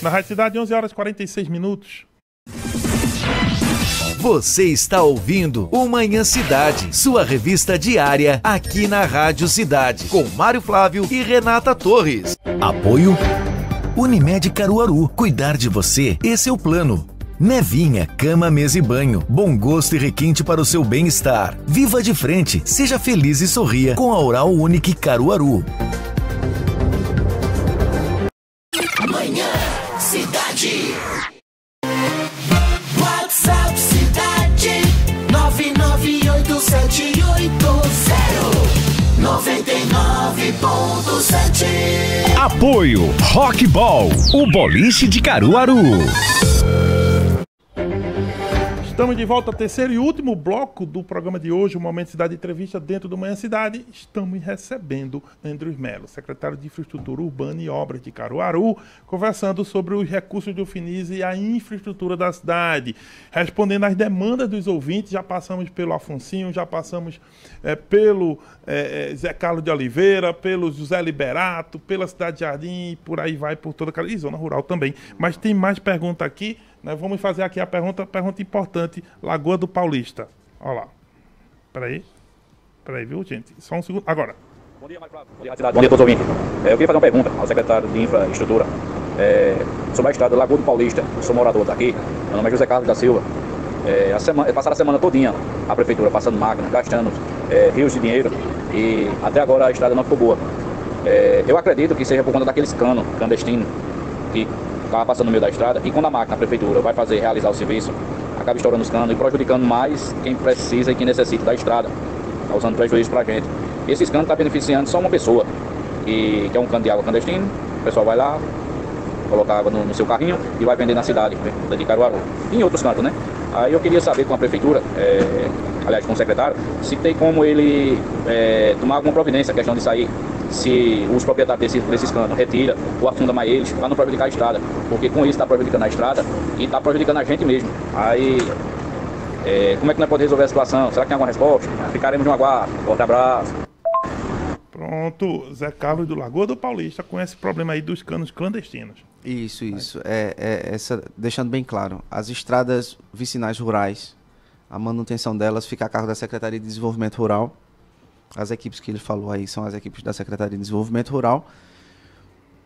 Na Rádio Cidade, 11 horas e 46 minutos. Você está ouvindo o Manhã Cidade, sua revista diária aqui na Rádio Cidade, com Mário Flávio e Renata Torres. Apoio Unimed Caruaru. Cuidar de você, esse é o plano. Nevinha, cama, mesa e banho. Bom gosto e requinte para o seu bem-estar. Viva de frente, seja feliz e sorria com a Oral Unique Caruaru. Manhã Cidade. WhatsApp Cidade 998780999.7. Apoio Rockball, o boliche de Caruaru. Estamos de volta ao terceiro e último bloco do programa de hoje, o Momento Cidade Entrevista dentro do Manhã Cidade. Estamos recebendo Andrews Melo, secretário de Infraestrutura Urbana e Obras de Caruaru, conversando sobre os recursos do FINIS e a infraestrutura da cidade, respondendo às demandas dos ouvintes. Já passamos pelo Afonsinho, já passamos pelo Zé Carlos de Oliveira, pelo José Liberato, pela Cidade Jardim e por aí vai, por toda a e zona rural também. Mas tem mais pergunta aqui. Nós vamos fazer aqui a pergunta importante. Lagoa do Paulista. Olha lá. Peraí, viu, gente? Só um segundo. Agora. Bom dia, Mário Flávio. Bom dia, Rádio Cidade. Bom dia a todos os ouvintes. Eu queria fazer uma pergunta ao secretário de Infraestrutura sobre a estrada Lagoa do Paulista. Eu sou morador daqui. Meu nome é José Carlos da Silva. Passaram a semana todinha a prefeitura passando máquina, gastando rios de dinheiro e até agora a estrada não ficou boa. Eu acredito que seja por conta daqueles canos clandestinos que estava passando no meio da estrada, e quando a máquina, a prefeitura, vai realizar o serviço, acaba estourando os canos e prejudicando mais quem precisa e quem necessita da estrada, causando prejuízo para a gente. Esses canos estão beneficiando só uma pessoa, que é um cano de água clandestino. O pessoal vai lá, coloca água no seu carrinho e vai vender na cidade de Caruaru. E em outros cantos, né? Aí eu queria saber com a prefeitura, aliás com o secretário, se tem como ele tomar alguma providência, a questão de sair, se os proprietários desses canos retira ou afunda mais eles, para não prejudicar a estrada, porque com isso está prejudicando a estrada e está prejudicando a gente mesmo. Aí, como é que nós podemos resolver a situação? Será que tem alguma resposta? Ficaremos no aguardo. Forte abraço. Pronto, Zé Carlos do Lagoa do Paulista com esse problema aí dos canos clandestinos. Isso. Deixando bem claro, as estradas vicinais rurais, a manutenção delas fica a cargo da Secretaria de Desenvolvimento Rural. As equipes que ele falou aí são as equipes da Secretaria de Desenvolvimento Rural.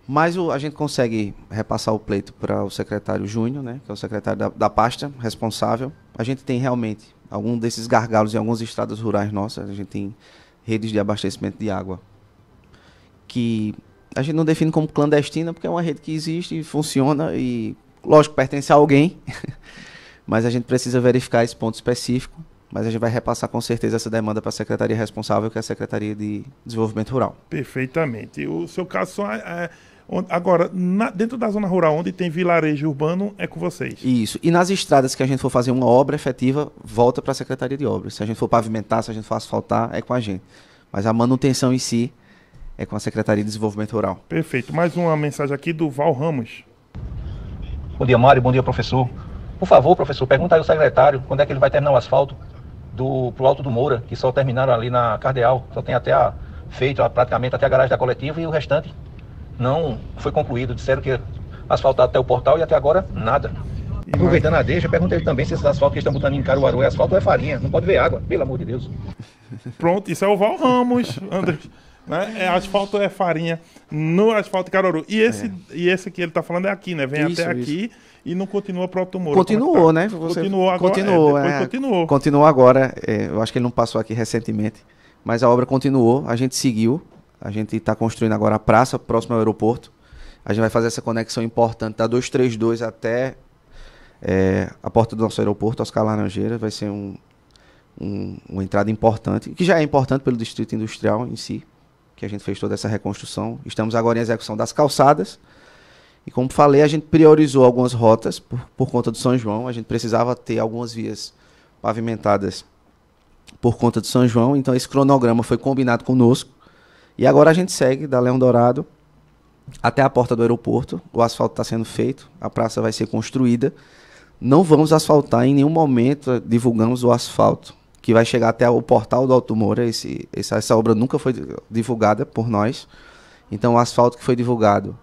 Mas a gente consegue repassar o pleito para o secretário Júnior, né, que é o secretário da pasta responsável. A gente tem realmente algum desses gargalos em algumas estradas rurais nossas. A gente tem redes de abastecimento de água que a gente não define como clandestina, porque é uma rede que existe e funciona e, lógico, pertence a alguém. Mas a gente precisa verificar esse ponto específico. Mas a gente vai repassar com certeza essa demanda para a secretaria responsável, que é a Secretaria de Desenvolvimento Rural. Perfeitamente. O seu caso só agora, dentro da zona rural, onde tem vilarejo urbano, é com vocês? Isso. E nas estradas que a gente for fazer uma obra efetiva, volta para a Secretaria de Obras. Se a gente for pavimentar, se a gente for asfaltar, é com a gente. Mas a manutenção em si é com a Secretaria de Desenvolvimento Rural. Perfeito. Mais uma mensagem aqui do Val Ramos. Bom dia, Mário. Bom dia, professor. Por favor, professor, pergunta aí ao secretário quando é que ele vai terminar o asfalto pro Alto do Moura, que só terminaram ali na Cardeal. Só tem feito praticamente até a garagem da coletiva e o restante não foi concluído. Disseram que ia asfaltar até o portal e até agora nada. Aproveitando a deixa, pergunta ele também se esses asfaltos que estão botando em Caruaru é asfalto ou é farinha. Não pode ver água, pelo amor de Deus. Pronto, isso é o Val Ramos, André. Né? Asfalto é farinha no asfalto de Caruaru. E esse que ele está falando é aqui, né? Vem até aqui e não continua para o Alto Moura. Continuou, né? Continuou agora. Continuou. Continuou agora. Eu acho que ele não passou aqui recentemente. Mas a obra continuou, a gente seguiu. A gente está construindo agora a praça próxima ao aeroporto. A gente vai fazer essa conexão importante da 232 até a porta do nosso aeroporto, Oscar Laranjeira. Vai ser uma entrada importante, que já é importante pelo distrito industrial em si, que a gente fez toda essa reconstrução. Estamos agora em execução das calçadas. E como falei, a gente priorizou algumas rotas por conta do São João. A gente precisava ter algumas vias pavimentadas por conta do São João. Então esse cronograma foi combinado conosco. E agora a gente segue da Leão Dourado até a porta do aeroporto. O asfalto está sendo feito, a praça vai ser construída. Não vamos asfaltar em nenhum momento, divulgamos o asfalto que vai chegar até o portal do Alto Moura. Essa obra nunca foi divulgada por nós. Então o asfalto que foi divulgado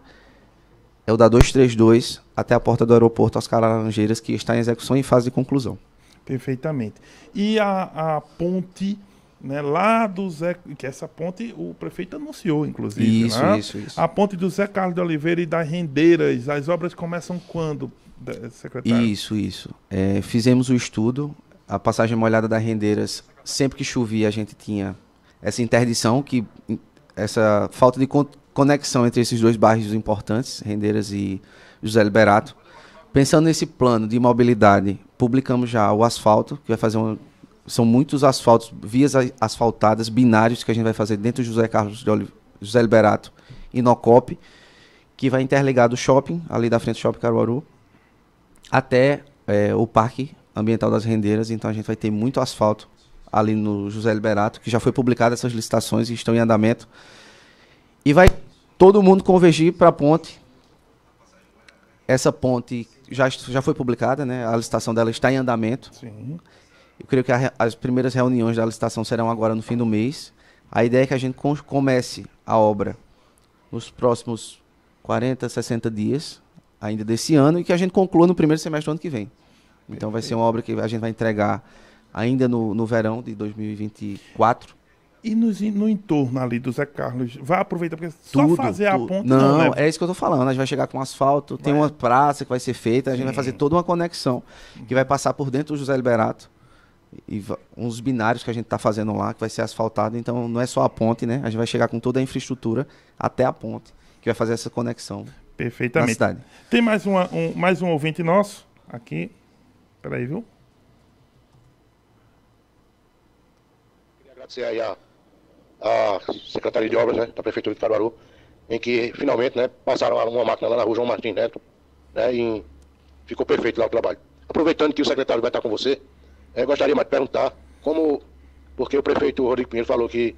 é o da 232 até a porta do aeroporto Oscar Laranjeiras, que está em execução e em fase de conclusão. Perfeitamente. E a ponte, né, lá do Zé, que essa ponte o prefeito anunciou, inclusive. Isso, né? isso. A ponte do Zé Carlos de Oliveira e das Rendeiras, as obras começam quando, secretário? Isso. Fizemos o estudo, a passagem molhada das Rendeiras, sempre que chovia a gente tinha essa interdição, essa falta de conexão entre esses dois bairros importantes, Rendeiras e José Liberato. Pensando nesse plano de mobilidade, publicamos já o asfalto, que vai fazer são muitos asfaltos, vias asfaltadas, binários, que a gente vai fazer dentro do José Liberato e Nocop, que vai interligar do shopping, ali da frente do Shopping Caruaru, até o Parque ambiental das Rendeiras, então a gente vai ter muito asfalto ali no José Liberato, que já foi publicado essas licitações e estão em andamento. E vai todo mundo convergir para a ponte. Essa ponte já foi publicada, né? A licitação dela está em andamento. Sim. Eu creio que as primeiras reuniões da licitação serão agora no fim do mês. A ideia é que a gente comece a obra nos próximos 40, 60 dias, ainda desse ano, e que a gente conclua no primeiro semestre do ano que vem. Então vai ser uma obra que a gente vai entregar ainda no verão de 2024. E no entorno ali do Zé Carlos, vai aproveitar, porque só fazer a ponte não, né? É isso que eu tô falando. A gente vai chegar com asfalto, tem uma praça que vai ser feita, a gente vai fazer toda uma conexão que vai passar por dentro do José Liberato e uns binários que a gente está fazendo lá, que vai ser asfaltado. Então não é só a ponte, né? A gente vai chegar com toda a infraestrutura até a ponte, que vai fazer essa conexão. Perfeitamente. Na cidade. Tem mais um ouvinte nosso aqui. Peraí, viu? Queria agradecer aí a Secretaria de Obras, né, da Prefeitura de Caruaru, em que finalmente, né, passaram uma máquina lá na rua João Martins Neto, né, e ficou perfeito lá o trabalho. Aproveitando que o secretário vai estar com você, gostaria mais de perguntar porque o prefeito Rodrigo Pinheiro falou que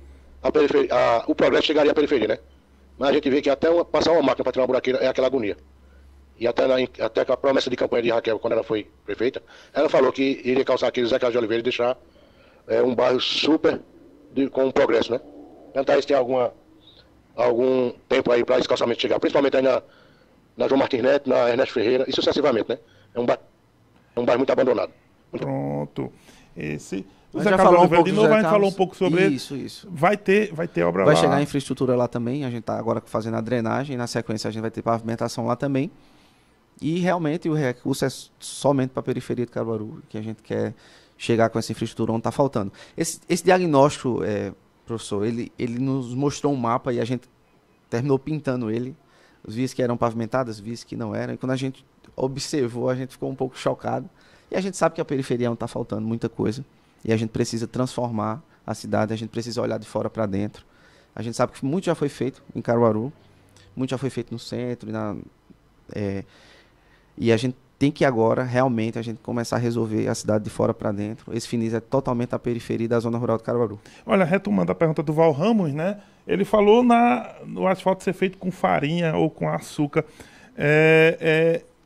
o progresso chegaria à periferia, né? Mas a gente vê que até passar uma máquina para tirar uma buraqueira é aquela agonia. E até com a promessa de campanha de Raquel, quando ela foi prefeita, ela falou que iria calçar aquele Zé Carlos de Oliveira e deixar um bairro super com um progresso, né? Tentar se tem algum tempo aí para esse calçamento chegar, principalmente aí na João Martins Neto, na Ernesto Ferreira e sucessivamente, né? É um bairro muito abandonado. Pronto. O Zé Carlos Oliveira, de novo, a gente falou um pouco sobre ele. Isso. Vai ter obra lá. Vai chegar a infraestrutura lá também. A gente está agora fazendo a drenagem. Na sequência, a gente vai ter pavimentação lá também. E realmente o recurso é somente para a periferia de Caruaru, que a gente quer chegar com essa infraestrutura onde está faltando. Esse diagnóstico, professor, ele nos mostrou um mapa e a gente terminou pintando ele. As vias que eram pavimentadas, as vias que não eram. E quando a gente observou, a gente ficou um pouco chocado. E a gente sabe que a periferia está faltando muita coisa. E a gente precisa transformar a cidade, a gente precisa olhar de fora para dentro. A gente sabe que muito já foi feito em Caruaru, muito já foi feito no centro. E a gente tem que agora, realmente, a gente começar a resolver a cidade de fora para dentro. Esse Finis é totalmente a periferia da zona rural de Caruaru. Olha, retomando a pergunta do Val Ramos, né? Ele falou no asfalto ser feito com farinha ou com açúcar.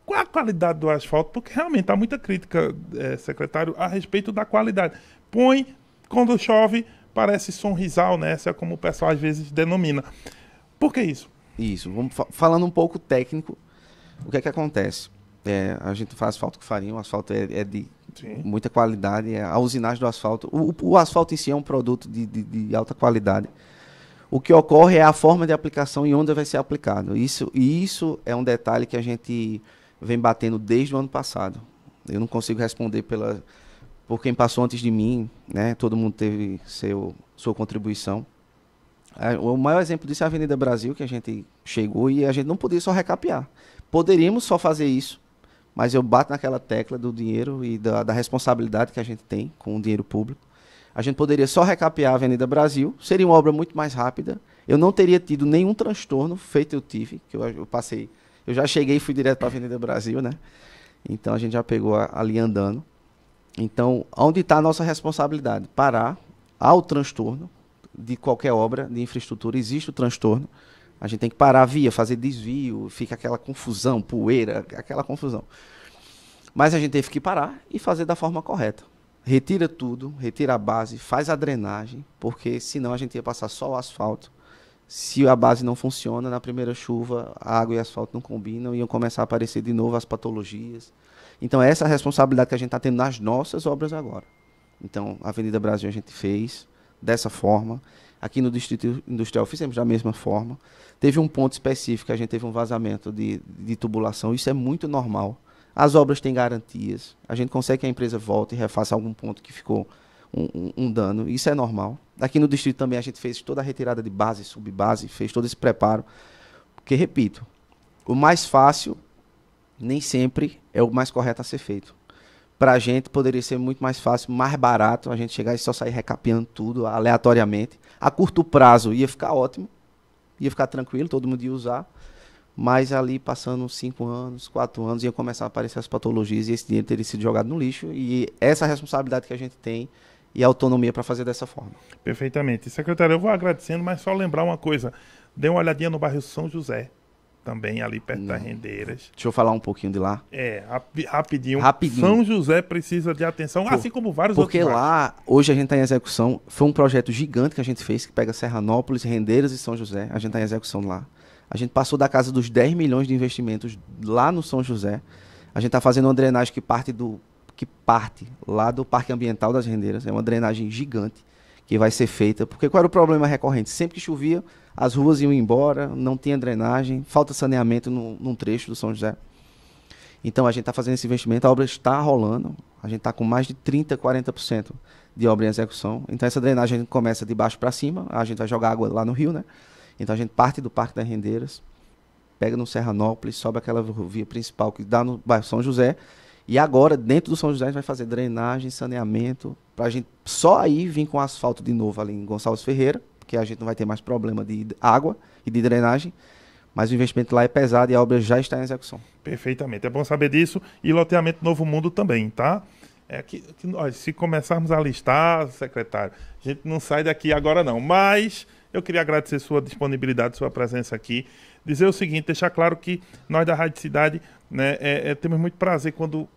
Qual é a qualidade do asfalto? Porque realmente há muita crítica, secretário, a respeito da qualidade. Quando chove, parece sonrisal, né? Essa é como o pessoal às vezes denomina. Por que isso? Isso. Vamos falando um pouco técnico, o que é que acontece? A gente faz asfalto com farinha, o asfalto é de muita qualidade, a usinagem do asfalto. O asfalto em si é um produto de alta qualidade. O que ocorre é a forma de aplicação e onde vai ser aplicado. Isso é um detalhe que a gente vem batendo desde o ano passado. Eu não consigo responder por quem passou antes de mim, né? Todo mundo teve sua contribuição. O maior exemplo disso é a Avenida Brasil, que a gente chegou e a gente não podia só recapear. Poderíamos só fazer isso, mas eu bato naquela tecla do dinheiro e da responsabilidade que a gente tem com o dinheiro público. A gente poderia só recapear a Avenida Brasil, seria uma obra muito mais rápida. Eu não teria tido nenhum transtorno, feito eu tive, que eu passei. Eu já cheguei e fui direto para a Avenida Brasil, né? Então a gente já pegou ali andando. Então, onde está a nossa responsabilidade? Parar ao transtorno de qualquer obra de infraestrutura, existe o transtorno. A gente tem que parar a via, fazer desvio, fica aquela confusão, poeira, aquela confusão. Mas a gente teve que parar e fazer da forma correta. Retira tudo, retira a base, faz a drenagem, porque senão a gente ia passar só o asfalto. Se a base não funciona, na primeira chuva, a água e o asfalto não combinam, iam começar a aparecer de novo as patologias. Então essa é a responsabilidade que a gente está tendo nas nossas obras agora. Então, a Avenida Brasil a gente fez dessa forma. Aqui no Distrito Industrial fizemos da mesma forma. Teve um ponto específico, a gente teve um vazamento de tubulação, isso é muito normal. As obras têm garantias, a gente consegue que a empresa volte e refaça algum ponto que ficou um dano, isso é normal. Aqui no Distrito também a gente fez toda a retirada de base, subbase, fez todo esse preparo. Porque, repito, o mais fácil nem sempre é o mais correto a ser feito. Para a gente poderia ser muito mais fácil, mais barato, a gente chegar e só sair recapeando tudo aleatoriamente. A curto prazo ia ficar ótimo, ia ficar tranquilo, todo mundo ia usar. mas ali passando 5 anos, 4 anos, ia começar a aparecer as patologias e esse dinheiro teria sido jogado no lixo. E essa é a responsabilidade que a gente tem e a autonomia para fazer dessa forma. Perfeitamente. Secretário, eu vou agradecendo, mas só lembrar uma coisa. Dê uma olhadinha no bairro São José, também ali perto das Rendeiras. Deixa eu falar um pouquinho de lá. Rapidinho. São José precisa de atenção, assim como vários outros bairros. Porque lá, hoje a gente está em execução, foi um projeto gigante que a gente fez, que pega Serranópolis, Rendeiras e São José. A gente está em execução lá. A gente passou da casa dos 10 milhões de investimentos lá no São José. A gente está fazendo uma drenagem que parte lá do Parque Ambiental das Rendeiras. É uma drenagem gigante que vai ser feita. Porque qual era o problema recorrente? Sempre que chovia, as ruas iam embora, não tinha drenagem, falta saneamento num trecho do São José. Então a gente está fazendo esse investimento, a obra está rolando. A gente está com mais de 30%, 40% de obra em execução. Então essa drenagem a gente começa de baixo para cima, a gente vai jogar água lá no rio, né? Então a gente parte do Parque das Rendeiras, pega no Serranópolis, sobe aquela via principal que dá no bairro São José. E agora, dentro do São José, a gente vai fazer drenagem, saneamento, para a gente só aí vir com asfalto de novo ali em Gonçalves Ferreira, porque a gente não vai ter mais problema de água e de drenagem. Mas o investimento lá é pesado e a obra já está em execução. Perfeitamente, é bom saber disso. E loteamento Novo Mundo também, tá? Olha, se começarmos a listar, secretário, a gente não sai daqui agora não, mas eu queria agradecer sua disponibilidade, sua presença aqui. Dizer o seguinte, deixar claro que nós da Rádio Cidade, né, temos muito prazer quando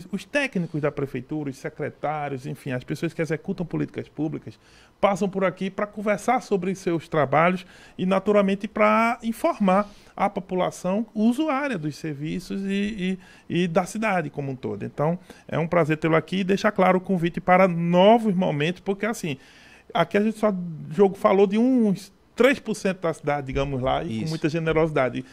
os técnicos da prefeitura, os secretários, enfim, as pessoas que executam políticas públicas, passam por aqui para conversar sobre seus trabalhos e, naturalmente, para informar a população usuária dos serviços e da cidade como um todo. Então, é um prazer tê-lo aqui e deixar claro o convite para novos momentos, porque, assim, aqui a gente só falou de uns 3% da cidade, digamos lá, e com muita generosidade.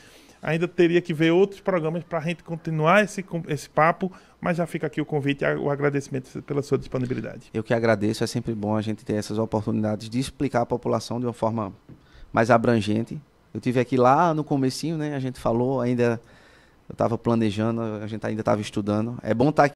Ainda teria que ver outros programas para a gente continuar esse papo, mas já fica aqui o convite e o agradecimento pela sua disponibilidade. Eu que agradeço, é sempre bom a gente ter essas oportunidades de explicar à população de uma forma mais abrangente. Eu tive aqui lá no comecinho, né? A gente falou, ainda eu estava planejando, a gente ainda estava estudando. É bom estar